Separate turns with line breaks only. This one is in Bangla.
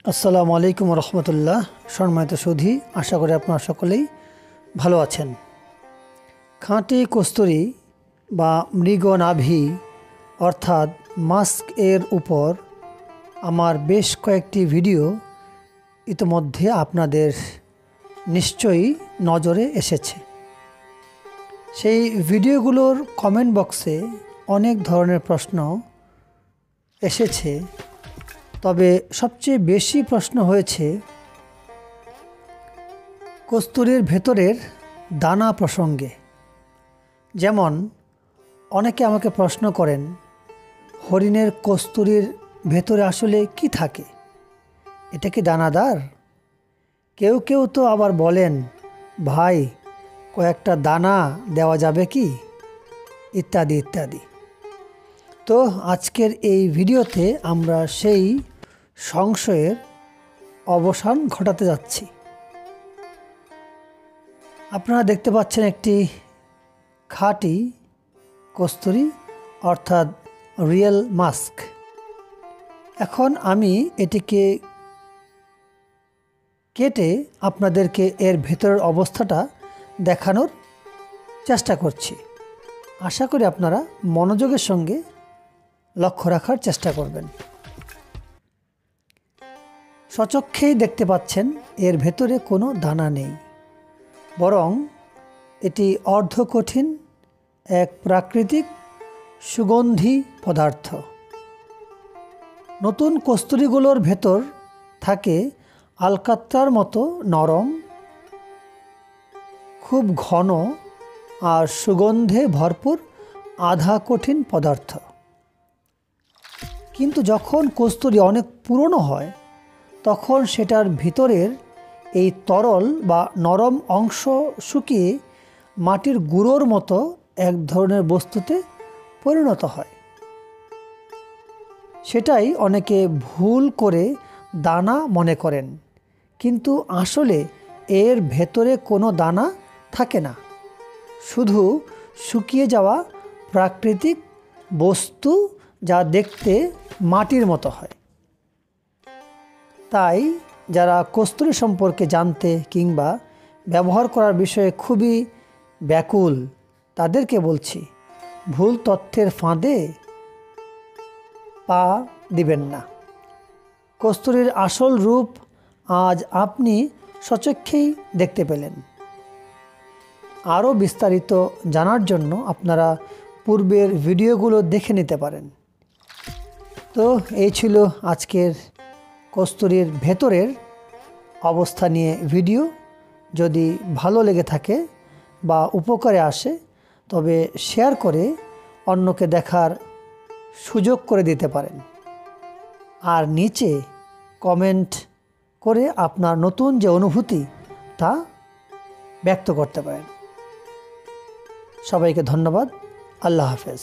আসসালামু আলাইকুম রহমতুল্লাহ। সম্মানিত সুধী, আশা করি আপনারা সকলেই ভালো আছেন। খাঁটি কস্তুরী বা মৃগনাভি অর্থাৎ মাস্ক এর উপর আমার বেশ কয়েকটি ভিডিও ইতিমধ্যে আপনাদের নিশ্চয়ই নজরে এসেছে। সেই ভিডিওগুলোর কমেন্ট বক্সে অনেক ধরনের প্রশ্ন এসেছে, তবে সবচেয়ে বেশি প্রশ্ন হয়েছে কস্তুরীর ভেতরের দানা প্রসঙ্গে। যেমন অনেকে আমাকে প্রশ্ন করেন, হরিণের কস্তুরীর ভেতরে আসলে কি থাকে, এটা কি দানাদার? কেউ কেউ তো আবার বলেন, ভাই কয়েকটা দানা দেওয়া যাবে কি, ইত্যাদি ইত্যাদি। তো আজকের এই ভিডিওতে আমরা সেই সংশয়ের অবসান ঘটাতে যাচ্ছি। আপনারা দেখতে পাচ্ছেন একটি খাঁটি কস্তুরী অর্থাৎ রিয়েল মাস্ক। এখন আমি এটিকে কেটে আপনাদেরকে এর ভেতরের অবস্থাটা দেখানোর চেষ্টা করছি। আশা করি আপনারা মনোযোগের সঙ্গে লক্ষ্য রাখার চেষ্টা করবেন। স্বচক্ষেই দেখতে পাচ্ছেন এর ভেতরে কোনো দানা নেই, বরং এটি অর্ধকঠিন এক প্রাকৃতিক সুগন্ধি পদার্থ। নতুন কস্তুরীগুলোর ভেতর থাকে আলকাত্রার মতো নরম, খুব ঘন আর সুগন্ধে ভরপুর আধা কঠিন পদার্থ। কিন্তু যখন কস্তুরী অনেক পুরনো হয়, তখন সেটার ভিতরের এই তরল বা নরম অংশ শুকিয়ে মাটির গুঁড়োর মতো এক ধরনের বস্তুতে পরিণত হয়। সেটাই অনেকে ভুল করে দানা মনে করেন, কিন্তু আসলে এর ভেতরে কোনো দানা থাকে না, শুধু শুকিয়ে যাওয়া প্রাকৃতিক বস্তু, যা দেখতে মাটির মতো হয়। তাই যারা কস্তুরী সম্পর্কে জানতে কিংবা ব্যবহার করার বিষয়ে খুবই ব্যাকুল, তাদেরকে বলছি, ভুল তথ্যের ফাঁদে পা দিবেন না। কস্তুরীর আসল রূপ আজ আপনি স্বচক্ষেই দেখতে পেলেন। আরও বিস্তারিত জানার জন্য আপনারা পূর্বের ভিডিওগুলো দেখে নিতে পারেন। তো এই ছিল আজকের কস্তুরীর ভেতরের অবস্থা নিয়ে ভিডিও। যদি ভালো লেগে থাকে বা উপকারে আসে, তবে শেয়ার করে অন্যকে দেখার সুযোগ করে দিতে পারেন। আর নিচে কমেন্ট করে আপনার নতুন যে অনুভূতি তা ব্যক্ত করতে পারেন। সবাইকে ধন্যবাদ। আল্লাহ হাফেজ।